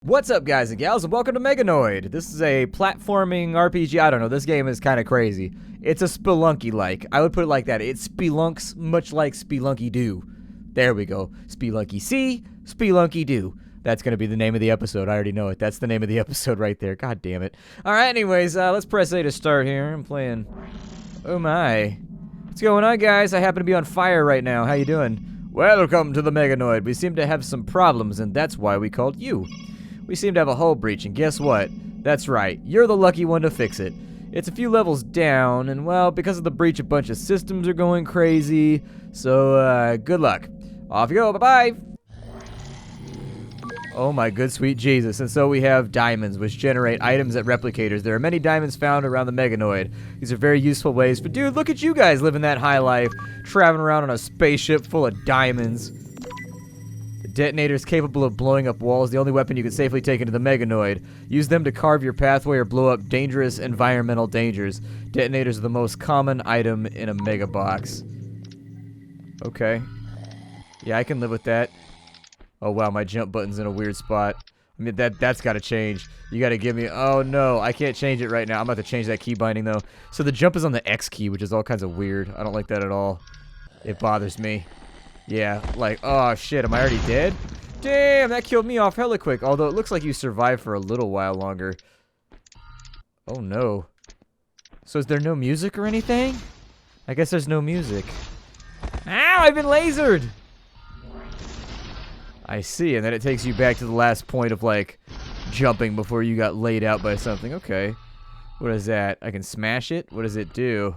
What's up, guys and gals, and welcome to Meganoid. This is a platforming RPG. I don't know, this game is kind of crazy. It's a spelunky-like. I would put it like that. It spelunks much like Spelunky do. There we go. Spelunky see, Spelunky do. That's going to be the name of the episode. I already know it. That's the name of the episode right there. God damn it. Alright, anyways, let's press A to start here. I'm playing... Oh my. What's going on, guys? I happen to be on fire right now. How you doing? Welcome to the Meganoid. We seem to have some problems, and that's why we called you. We seem to have a hull breach, and guess what? That's right. You're the lucky one to fix it. It's a few levels down, and well, because of the breach, a bunch of systems are going crazy. So, good luck. Off you go. Bye-bye. Oh my good sweet Jesus. And so we have diamonds, which generate items at replicators. There are many diamonds found around the Meganoid. These are very useful ways. But dude, look at you guys living that high life, traveling around on a spaceship full of diamonds. The detonator is capable of blowing up walls, the only weapon you can safely take into the Meganoid. Use them to carve your pathway or blow up dangerous environmental dangers. Detonators are the most common item in a mega box. Okay. Yeah, I can live with that. Oh wow, my jump button's in a weird spot. I mean, that's gotta change. You gotta give me... Oh no, I can't change it right now. I'm about to change that key binding though. So the jump is on the X key, which is all kinds of weird. I don't like that at all. It bothers me. Yeah, like, oh shit, am I already dead? Damn, that killed me off hella quick. Although it looks like you survived for a little while longer. Oh no. So is there no music or anything? I guess there's no music. Ow, I've been lasered! I see, and then it takes you back to the last point of, like, jumping before you got laid out by something. Okay. What is that? I can smash it? What does it do?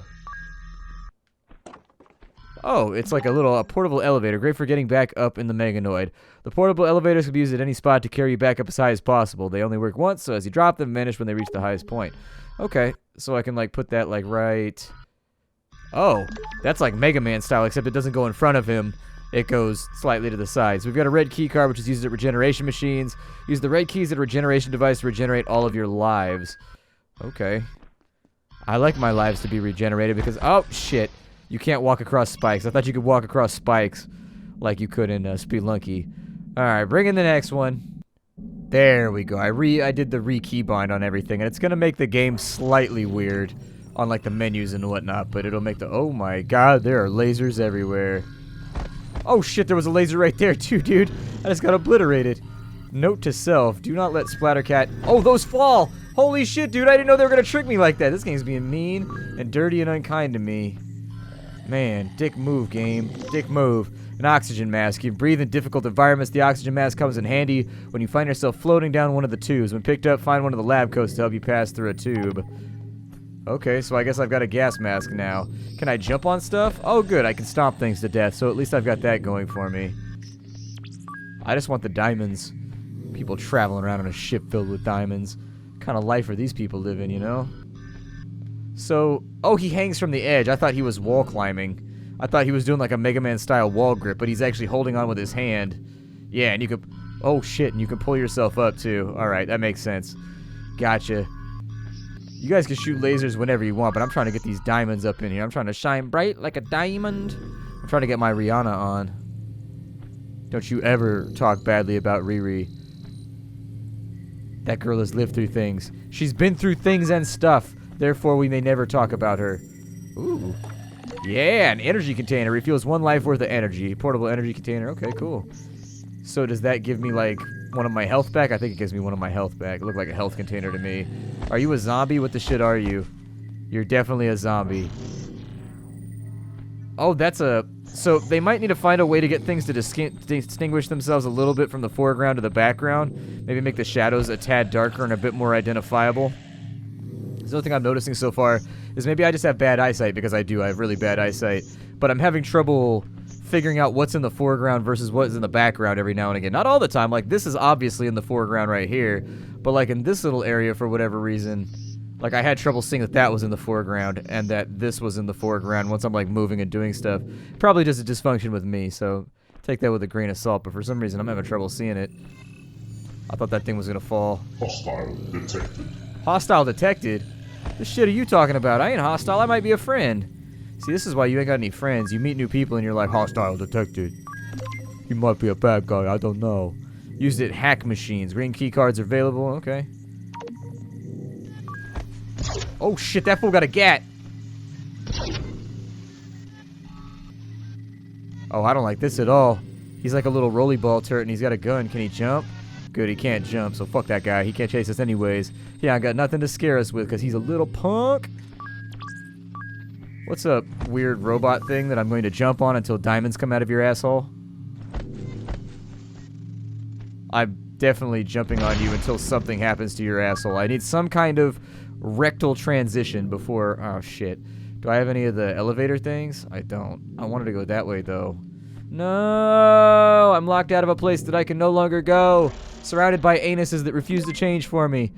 Oh, it's like a portable elevator. Great for getting back up in the Meganoid. The portable elevators can be used at any spot to carry you back up as high as possible. They only work once, so as you drop them, vanish when they reach the highest point. Okay, so I can, like, put that, like, right... Oh, that's like Mega Man style, except it doesn't go in front of him. It goes slightly to the sides. We've got a red key card, which is used at regeneration machines. Use the red keys at a regeneration device to regenerate all of your lives. Okay. I like my lives to be regenerated because... Oh, shit. You can't walk across spikes. I thought you could walk across spikes like you could in Spelunky. Alright, bring in the next one. There we go. I did the re-keybind on everything, and it's going to make the game slightly weird on, like, the menus and whatnot, but it'll make the... Oh, my God. There are lasers everywhere. Oh shit, there was a laser right there too, dude. I just got obliterated. Note to self, do not let Splattercat... Oh, those fall! Holy shit, dude, I didn't know they were gonna trick me like that. This game's being mean and dirty and unkind to me. Man, dick move, game. Dick move. An oxygen mask. You breathe in difficult environments. The oxygen mask comes in handy when you find yourself floating down one of the tubes. When picked up, find one of the lab coats to help you pass through a tube. Okay, so I guess I've got a gas mask now. Can I jump on stuff? Oh, good. I can stomp things to death, so at least I've got that going for me. I just want the diamonds. People traveling around on a ship filled with diamonds. What kind of life are these people living, you know? So, oh, he hangs from the edge. I thought he was wall climbing. I thought he was doing like a Mega Man style wall grip, but he's actually holding on with his hand. Yeah, and you could... Oh, shit, and you can pull yourself up, too. Alright, that makes sense. Gotcha. You guys can shoot lasers whenever you want, but I'm trying to get these diamonds up in here. I'm trying to shine bright like a diamond. I'm trying to get my Rihanna on. Don't you ever talk badly about Riri. That girl has lived through things. She's been through things and stuff. Therefore, we may never talk about her. Ooh. Yeah, an energy container. Refuels 1 life worth of energy. Portable energy container. Okay, cool. So does that give me, like... one of my health back? I think it gives me one of my health back. It looked like a health container to me. Are you a zombie? What the shit are you? You're definitely a zombie. Oh, that's a... So, they might need to find a way to get things to distinguish themselves a little bit from the foreground to the background. Maybe make the shadows a tad darker and a bit more identifiable. The only thing I'm noticing so far is maybe I just have bad eyesight, because I do. I have really bad eyesight. But I'm having trouble... figuring out what's in the foreground versus what's in the background every now and again. Not all the time. Like, this is obviously in the foreground right here. But, like, in this little area, for whatever reason, like, I had trouble seeing that that was in the foreground and that this was in the foreground once I'm, like, moving and doing stuff. Probably just a dysfunction with me, so take that with a grain of salt. But for some reason, I'm having trouble seeing it. I thought that thing was going to fall. Hostile detected. Hostile detected? The shit are you talking about? I ain't hostile. I might be a friend. See, this is why you ain't got any friends. You meet new people and you're like, hostile detected. He might be a bad guy, I don't know. Used at hack machines. Green key cards are available. Okay. Oh shit, that fool got a gat. Oh, I don't like this at all. He's like a little rolly ball turret and he's got a gun. Can he jump? Good, he can't jump, so fuck that guy. He can't chase us anyways. Yeah, I got nothing to scare us with because he's a little punk. What's up, weird robot thing that I'm going to jump on until diamonds come out of your asshole? I'm definitely jumping on you until something happens to your asshole. I need some kind of rectal transition before... Oh, shit. Do I have any of the elevator things? I don't. I wanted to go that way, though. No! I'm locked out of a place that I can no longer go. Surrounded by anuses that refuse to change for me.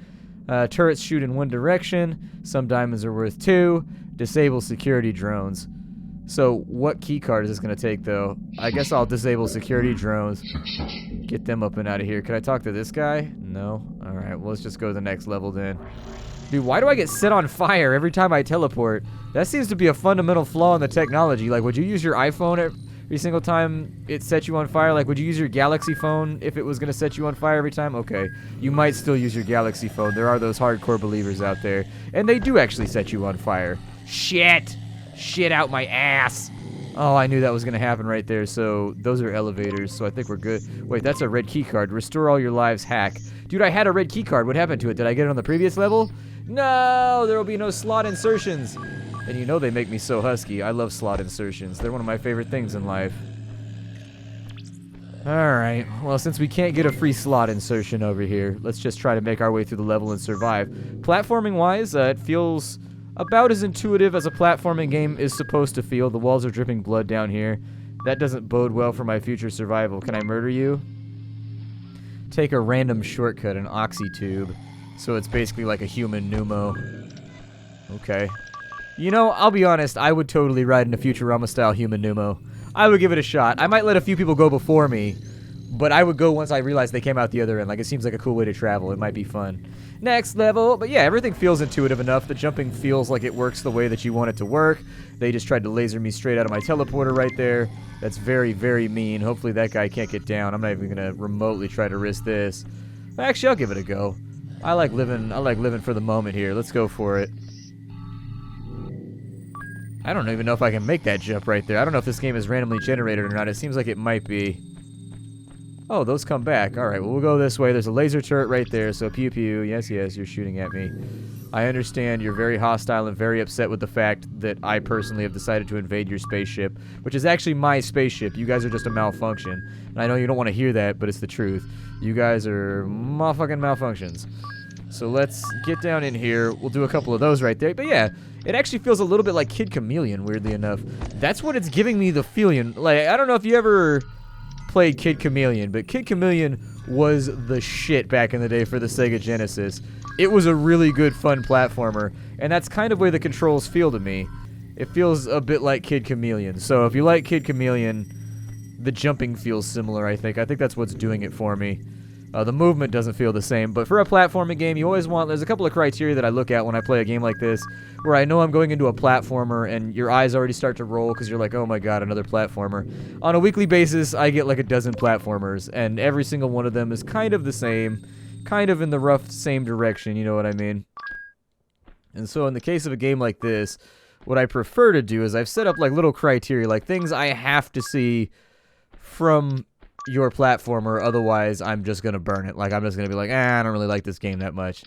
Turrets shoot in one direction. Some diamonds are worth 2. Disable security drones. So, what key card is this going to take, though? I guess I'll disable security drones. Get them up and out of here. Can I talk to this guy? No? Alright, well, let's just go to the next level, then. Dude, why do I get set on fire every time I teleport? That seems to be a fundamental flaw in the technology. Like, would you use your iPhone every single time it set you on fire? Like, would you use your Galaxy phone if it was going to set you on fire every time? Okay, you might still use your Galaxy phone. There are those hardcore believers out there. And they do actually set you on fire. Shit! Shit out my ass! Oh, I knew that was going to happen right there. So, those are elevators, so I think we're good. Wait, that's a red key card. Restore all your lives hack. Dude, I had a red key card. What happened to it? Did I get it on the previous level? No! There will be no slot insertions! And you know they make me so husky. I love slot insertions. They're one of my favorite things in life. Alright, well, since we can't get a free slot insertion over here, let's just try to make our way through the level and survive. Platforming-wise, it feels about as intuitive as a platforming game is supposed to feel. The walls are dripping blood down here. That doesn't bode well for my future survival. Can I murder you? Take a random shortcut, an oxy tube. So it's basically like a human pneumo. Okay. You know, I'll be honest, I would totally ride in a Futurama-style human pneumo. I would give it a shot. I might let a few people go before me, but I would go once I realized they came out the other end. Like, it seems like a cool way to travel. It might be fun. Next level. But yeah, everything feels intuitive enough. The jumping feels like it works the way that you want it to work. They just tried to laser me straight out of my teleporter right there. That's very, very mean. Hopefully that guy can't get down. I'm not even going to remotely try to risk this. Actually, I'll give it a go. I like living for the moment here. Let's go for it. I don't even know if I can make that jump right there. I don't know if this game is randomly generated or not. It seems like it might be. Oh, those come back. Alright, well, we'll go this way. There's a laser turret right there, so pew pew. Yes, yes, you're shooting at me. I understand you're very hostile and very upset with the fact that I personally have decided to invade your spaceship, which is actually my spaceship. You guys are just a malfunction. And I know you don't want to hear that, but it's the truth. You guys are motherfucking malfunctions. So let's get down in here. We'll do a couple of those right there. But yeah, it actually feels a little bit like Kid Chameleon, weirdly enough. That's what it's giving me the feeling. Like, I don't know if you ever played Kid Chameleon, but Kid Chameleon was the shit back in the day for the Sega Genesis. It was a really good, fun platformer, and that's kind of where the controls feel to me. It feels a bit like Kid Chameleon. So if you like Kid Chameleon, the jumping feels similar, I think. I think that's what's doing it for me. The movement doesn't feel the same, but for a platforming game, you always want... There's a couple of criteria that I look at when I play a game like this, where I know I'm going into a platformer, and your eyes already start to roll because you're like, oh my god, another platformer. On a weekly basis, I get like a dozen platformers, and every single one of them is kind of the same, kind of in the rough same direction, you know what I mean? And so in the case of a game like this, what I prefer to do is I've set up like little criteria, like things I have to see from your platformer, otherwise I'm just gonna burn it. Like, I'm just gonna be like, I don't really like this game that much.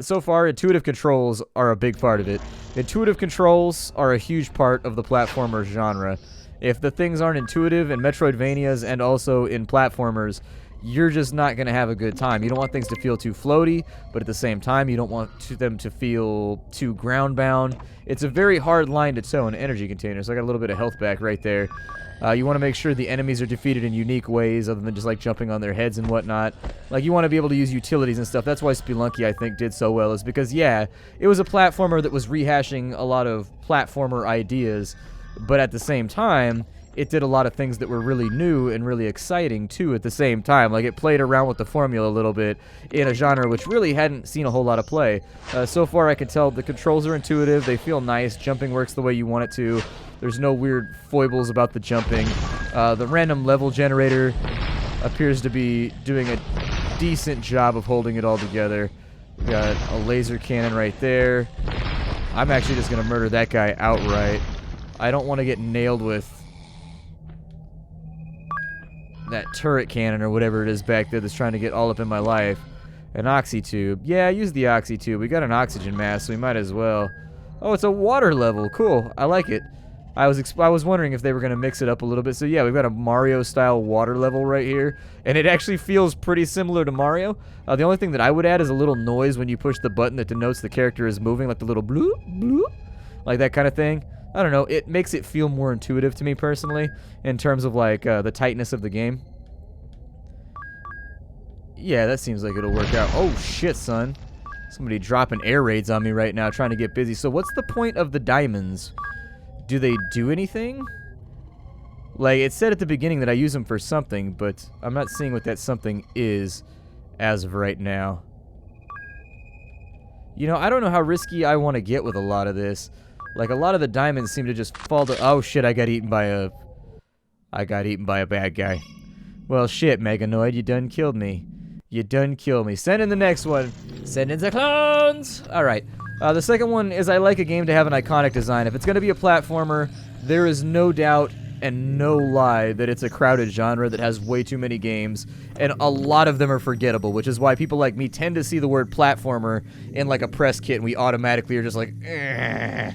So far, intuitive controls are a big part of it. Intuitive controls are a huge part of the platformer genre. If the things aren't intuitive in Metroidvanias and also in platformers, you're just not going to have a good time. You don't want things to feel too floaty, but at the same time, you don't want them to feel too ground-bound. It's a very hard line to toe in an energy container, so I got a little bit of health back right there. You want to make sure the enemies are defeated in unique ways other than just like jumping on their heads and whatnot. Like, you want to be able to use utilities and stuff. That's why Spelunky, I think, did so well, is because, yeah, it was a platformer that was rehashing a lot of platformer ideas, but at the same time, it did a lot of things that were really new and really exciting, too, at the same time. Like, it played around with the formula a little bit in a genre which really hadn't seen a whole lot of play. So far, I can tell the controls are intuitive. They feel nice. Jumping works the way you want it to. There's no weird foibles about the jumping. The random level generator appears to be doing a decent job of holding it all together. We got a laser cannon right there. I'm actually just gonna murder that guy outright. I don't want to get nailed with that turret cannon or whatever it is back there that's trying to get all up in my life. An oxy tube. Yeah, use the oxy tube. We got an oxygen mask, so we might as well. Oh, it's a water level. Cool. I like it. I was wondering if they were going to mix it up a little bit. So yeah, we've got a Mario-style water level right here. And it actually feels pretty similar to Mario. The only thing that I would add is a little noise when you push the button that denotes the character is moving, like the little bloop, bloop, like that kind of thing. I don't know. It makes it feel more intuitive to me personally in terms of like the tightness of the game. Yeah, that seems like it'll work out. Oh shit, son. Somebody dropping air raids on me right now trying to get busy. So what's the point of the diamonds? Do they do anything? Like, it said at the beginning that I use them for something, but I'm not seeing what that something is as of right now. You know, I don't know how risky I want to get with a lot of this. Like, a lot of the diamonds seem to just fall to... Oh, shit, I got eaten by a bad guy. Well, shit, Meganoid, you done killed me. You done killed me. Send in the next one. Send in the clones! Alright. The second one is I like a game to have an iconic design. If it's going to be a platformer, there is no doubt and no lie that it's a crowded genre that has way too many games, and a lot of them are forgettable, which is why people like me tend to see the word platformer in like a press kit, and we automatically are just like, eh.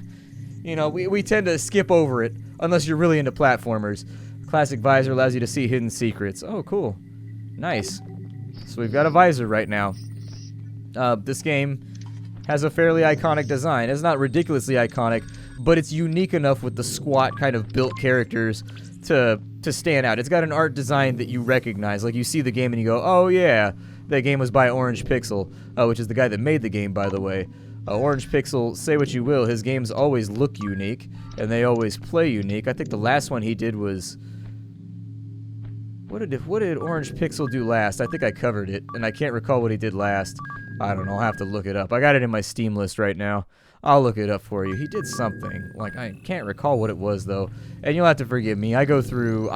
You know, we tend to skip over it, unless you're really into platformers. Classic visor allows you to see hidden secrets. Oh, cool. Nice. So we've got a visor right now. This game has a fairly iconic design. It's not ridiculously iconic, but it's unique enough with the squat kind of built characters to stand out. It's got an art design that you recognize. Like, you see the game and you go, oh yeah, that game was by Orange Pixel, which is the guy that made the game, by the way. Orange Pixel, say what you will, his games always look unique, and they always play unique. I think the last one he did was... What did Orange Pixel do last? I think I covered it, and I can't recall what he did last. I don't know, I'll have to look it up. I got it in my Steam list right now. I'll look it up for you. He did something. Like, I can't recall what it was, though. And you'll have to forgive me. I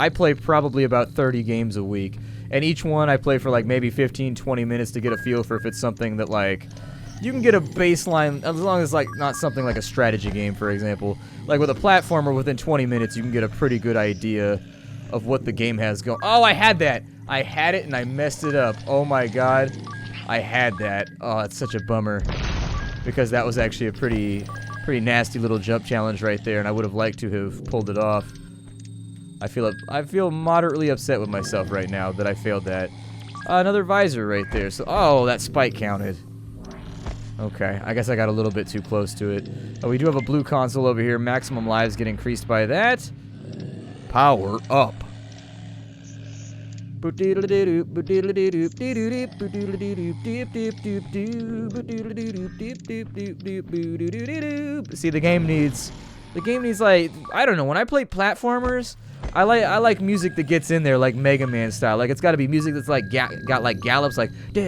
play probably about 30 games a week. And each one I play for like maybe 15, 20 minutes to get a feel for if it's something that, like... You can get a baseline, as long as, like, not something like a strategy game, for example. Like, with a platformer, within 20 minutes, you can get a pretty good idea of what the game has going. Oh, I had that! I had it and I messed it up. Oh my god. I had that. Oh, it's such a bummer. Because that was actually a pretty nasty little jump challenge right there, and I would have liked to have pulled it off. I feel moderately upset with myself right now that I failed that. Another visor right there. So, oh, that spike counted. Okay, I guess I got a little bit too close to it. Oh, we do have a blue console over here. Maximum lives get increased by that. Power up. See, the game needs like, I don't know, when I play platformers, I like music that gets in there like Mega Man style. Like, it's got to be music that's like got like gallops, like I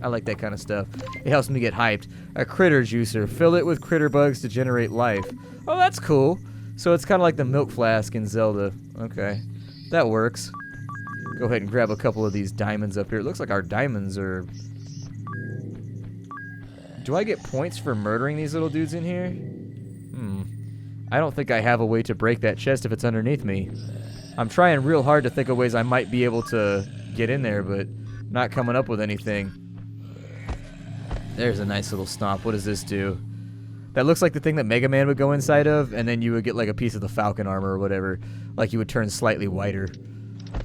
like that kind of stuff. It helps me get hyped. A critter juicer. Fill it with critter bugs to generate life. Oh, that's cool. So it's kind of like the milk flask in Zelda. Okay, that works. Go ahead and grab a couple of these diamonds up here. It looks like our diamonds are... Do I get points for murdering these little dudes in here? I don't think I have a way to break that chest if it's underneath me. I'm trying real hard to think of ways I might be able to get in there, but not coming up with anything. There's a nice little stomp. What does this do? That looks like the thing that Mega Man would go inside of, and then you would get like a piece of the Falcon armor or whatever. Like, you would turn slightly whiter.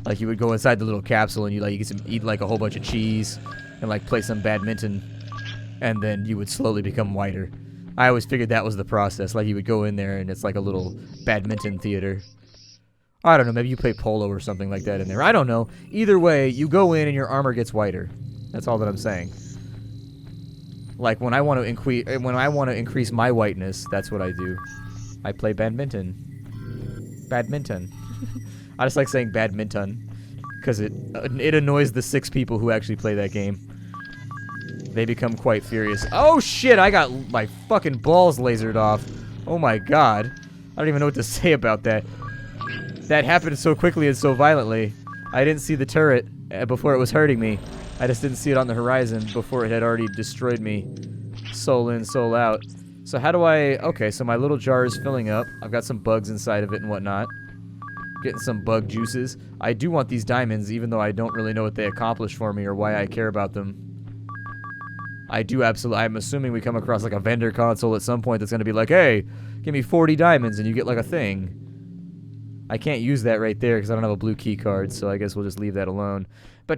Like, you would go inside the little capsule and you get to eat like a whole bunch of cheese and like play some badminton, and then you would slowly become whiter. I always figured that was the process. Like, you would go in there and it's like a little badminton theater. I don't know, maybe you play polo or something like that in there. I don't know. Either way, you go in and your armor gets whiter. That's all that I'm saying. Like, when I want to increase my whiteness, that's what I do. I play badminton. Badminton. I just like saying badminton because it annoys the 6 people who actually play that game. They become quite furious. Oh shit! I got my fucking balls lasered off. Oh my god! I don't even know what to say about that. That happened so quickly and so violently. I didn't see the turret before it was hurting me. I just didn't see it on the horizon before it had already destroyed me. Soul in, soul out. So how do I... Okay, so my little jar is filling up. I've got some bugs inside of it and whatnot. Getting some bug juices. I do want these diamonds, even though I don't really know what they accomplish for me or why I care about them. I do absolutely... I'm assuming we come across like a vendor console at some point that's going to be like, hey, give me 40 diamonds and you get like a thing. I can't use that right there because I don't have a blue key card, so I guess we'll just leave that alone. How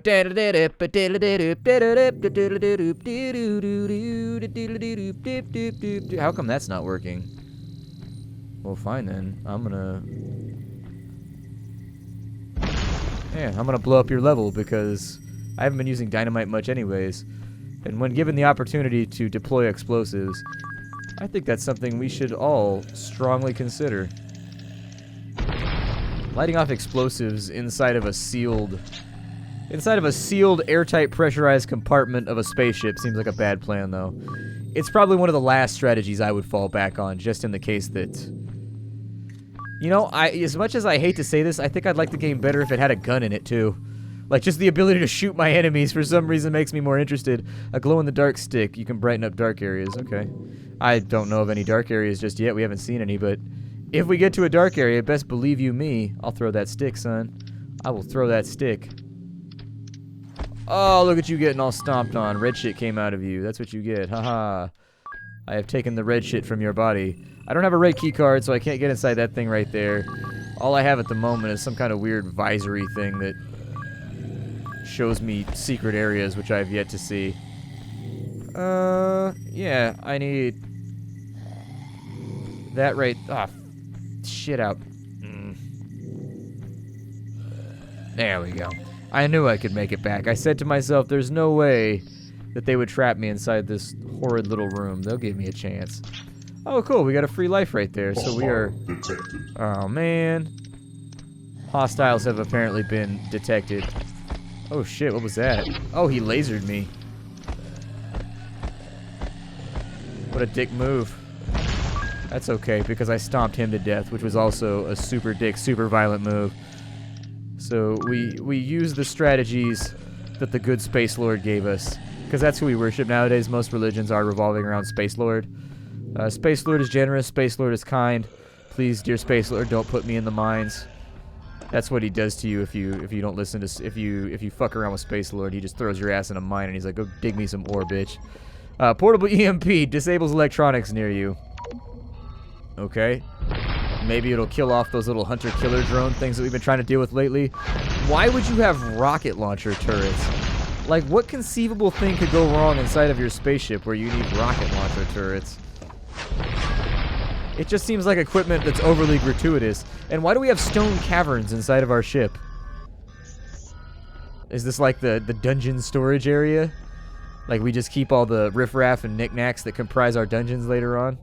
come that's not working? Well, fine then. I'm gonna blow up your level because I haven't been using dynamite much anyways. And when given the opportunity to deploy explosives, I think that's something we should all strongly consider. Lighting off explosives inside of a sealed, airtight, pressurized compartment of a spaceship seems like a bad plan, though. It's probably one of the last strategies I would fall back on, just in the case that... You know, as much as I hate to say this, I think I'd like the game better if it had a gun in it, too. Like, just the ability to shoot my enemies for some reason makes me more interested. A glow-in-the-dark stick. You can brighten up dark areas. Okay. I don't know of any dark areas just yet. We haven't seen any, but... If we get to a dark area, best believe you me, I'll throw that stick, son. I will throw that stick. Oh, look at you getting all stomped on. Red shit came out of you. That's what you get. Haha. I have taken the red shit from your body. I don't have a red key card, so I can't get inside that thing right there. All I have at the moment is some kind of weird visory thing that shows me secret areas, which I have yet to see. Yeah, I need that right... Ah, shit out. There we go. I knew I could make it back. I said to myself, there's no way that they would trap me inside this horrid little room. They'll give me a chance. Oh, cool. We got a free life right there. So we are... Oh, man. Hostiles have apparently been detected. Oh, shit. What was that? Oh, he lasered me. What a dick move. That's okay, because I stomped him to death, which was also a super dick, super violent move. So we use the strategies that the good Space Lord gave us, because that's who we worship nowadays. Most religions are revolving around Space Lord. Space Lord is generous. Space Lord is kind. Please, dear Space Lord, don't put me in the mines. That's what he does to you if you don't listen to if you fuck around with Space Lord. He just throws your ass in a mine and he's like, go dig me some ore, bitch. Portable EMP disables electronics near you. Okay. Maybe it'll kill off those little hunter-killer drone things that we've been trying to deal with lately. Why would you have rocket launcher turrets? Like, what conceivable thing could go wrong inside of your spaceship where you need rocket launcher turrets? It just seems like equipment that's overly gratuitous. And why do we have stone caverns inside of our ship? Is this like the dungeon storage area? Like we just keep all the riffraff and knickknacks that comprise our dungeons later on?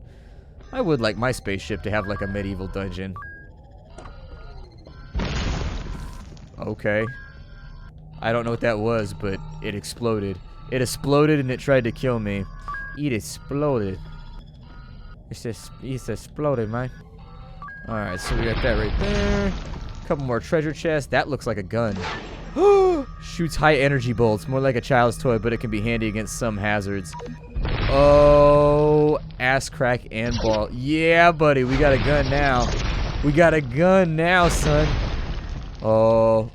I would like my spaceship to have like a medieval dungeon. Okay. I don't know what that was, but it exploded. It exploded and it tried to kill me. It exploded. It's exploded, man. Alright, so we got that right there. Couple more treasure chests. That looks like a gun. Shoots high energy bolts. More like a child's toy, but it can be handy against some hazards. Oh, ass crack and ball. Yeah, buddy, we got a gun now. We got a gun now, son. Oh.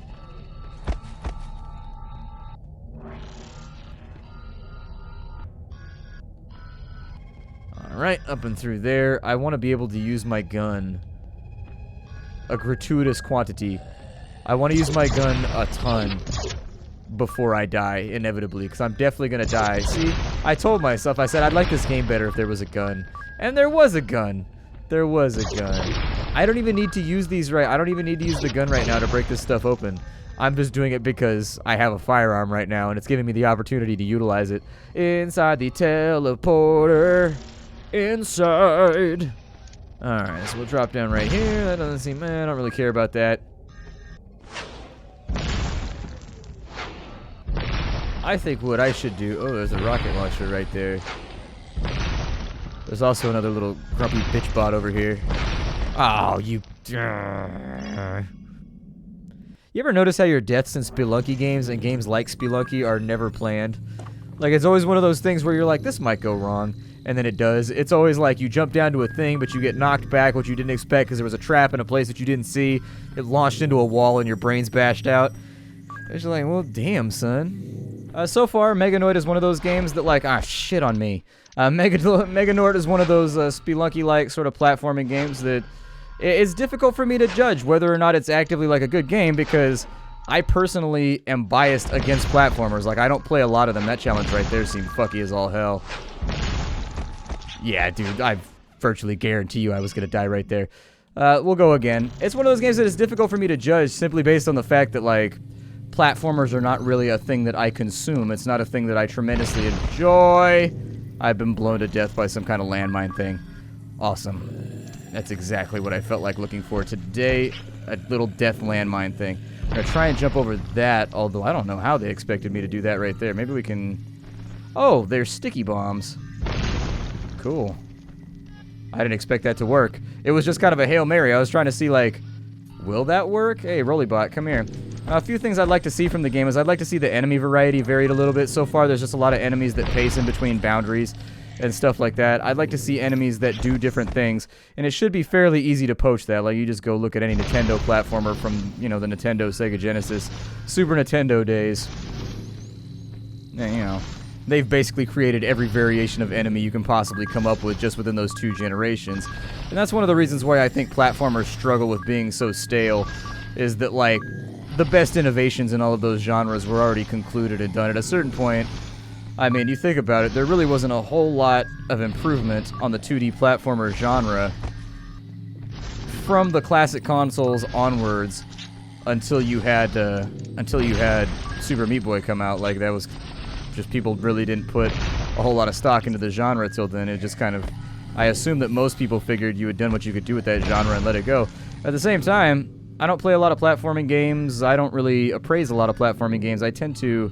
Alright, up and through there. I want to be able to use my gun a gratuitous quantity. I want to use my gun a ton before I die, inevitably, because I'm definitely going to die. See, I told myself, I said I'd like this game better if there was a gun. And there was a gun. There was a gun. I don't even need to use these right. I don't even need to use the gun right now to break this stuff open. I'm just doing it because I have a firearm right now, and it's giving me the opportunity to utilize it. Inside the teleporter. Inside. Alright, so we'll drop down right here. That doesn't seem... I don't really care about that. I think what I should do... Oh, there's a rocket launcher right there. There's also another little grumpy bitch bot over here. Oh, you... You ever notice how your deaths in Spelunky games and games like Spelunky are never planned? Like, it's always one of those things where you're like, this might go wrong, and then it does. It's always like you jump down to a thing, but you get knocked back, which you didn't expect because there was a trap in a place that you didn't see. It launched into a wall and your brain's bashed out. It's just like, well, damn, son. So far, Meganoid is one of those games that, like, shit on me. Meganoid is one of those Spelunky-like sort of platforming games that it's difficult for me to judge whether or not it's actively like a good game because I personally am biased against platformers. Like, I don't play a lot of them. That challenge right there seemed fucky as all hell. Yeah, dude, I virtually guarantee you I was going to die right there. We'll go again. It's one of those games that is difficult for me to judge simply based on the fact that, like, platformers are not really a thing that I consume. It's not a thing that I tremendously enjoy. I've been blown to death by some kind of landmine thing. Awesome. That's exactly what I felt like looking for today. A little death landmine thing. I'm going to try and jump over that, although I don't know how they expected me to do that right there. Maybe we can... Oh, they're sticky bombs. Cool. I didn't expect that to work. It was just kind of a Hail Mary. I was trying to see, like, will that work? Hey, Rollybot, come here. A few things I'd like to see from the game is I'd like to see the enemy variety varied a little bit. So far, there's just a lot of enemies that pace in between boundaries and stuff like that. I'd like to see enemies that do different things, and it should be fairly easy to poach that. Like, you just go look at any Nintendo platformer from, you know, the Nintendo, Sega Genesis, Super Nintendo days. And, you know, they've basically created every variation of enemy you can possibly come up with just within those 2 generations. And that's one of the reasons why I think platformers struggle with being so stale, is that, like, the best innovations in all of those genres were already concluded and done. At a certain point, I mean, you think about it, there really wasn't a whole lot of improvement on the 2D platformer genre from the classic consoles onwards until you had Super Meat Boy come out. Like, that was just, people really didn't put a whole lot of stock into the genre till then. It just kind of, I assume that most people figured you had done what you could do with that genre and let it go. At the same time, I don't play a lot of platforming games. I don't really appraise a lot of platforming games. I tend to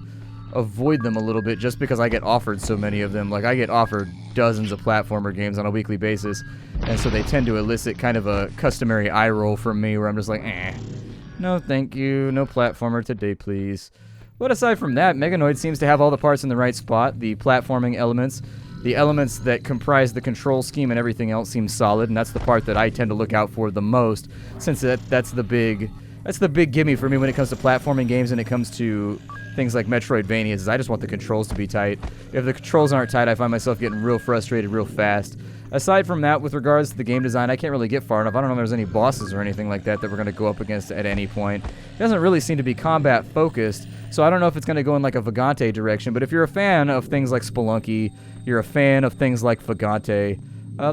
avoid them a little bit just because I get offered so many of them. Like, I get offered dozens of platformer games on a weekly basis, and so they tend to elicit kind of a customary eye roll from me where I'm just like, no thank you, no platformer today please. But aside from that, Meganoid seems to have all the parts in the right spot. The platforming elements, the elements that comprise the control scheme and everything else seem solid, and that's the part that I tend to look out for the most, since that's the big gimme for me when it comes to platforming games and it comes to things like Metroidvanias, is I just want the controls to be tight. If the controls aren't tight, I find myself getting real frustrated real fast. Aside from that, with regards to the game design, I can't really get far enough. I don't know if there's any bosses or anything like that we're going to go up against at any point. It doesn't really seem to be combat focused, so I don't know if it's going to go in like a Vagante direction, but if you're a fan of things like Spelunky, you're a fan of things like Vagante,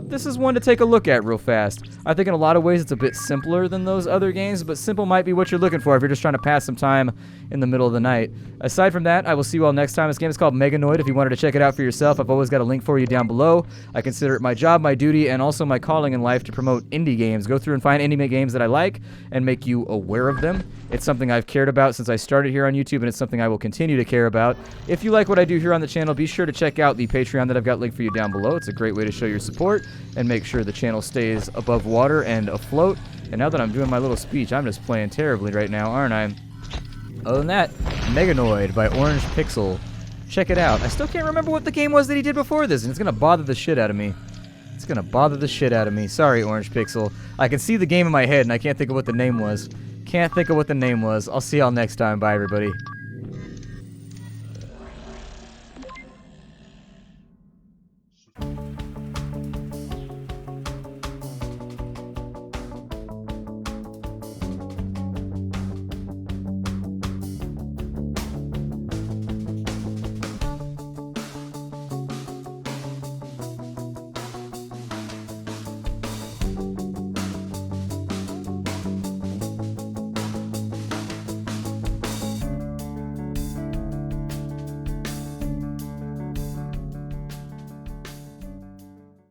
this is one to take a look at real fast. I think in a lot of ways it's a bit simpler than those other games, but simple might be what you're looking for if you're just trying to pass some time in the middle of the night. Aside from that, I will see you all next time. This game is called Meganoid. If you wanted to check it out for yourself, I've always got a link for you down below. I consider it my job, my duty, and also my calling in life to promote indie games. Go through and find indie games that I like and make you aware of them. It's something I've cared about since I started here on YouTube, and it's something I will continue to care about. If you like what I do here on the channel, be sure to check out the Patreon that I've got linked for you down below. It's a great way to show your support and make sure the channel stays above water and afloat. And now that I'm doing my little speech, I'm just playing terribly right now, aren't I? Other than that, Meganoid by Orange Pixel. Check it out. I still can't remember what the game was that he did before this, and it's going to bother the shit out of me. It's going to bother the shit out of me. Sorry, Orange Pixel. I can see the game in my head, and I can't think of what the name was. Can't think of what the name was. I'll see y'all next time. Bye, everybody.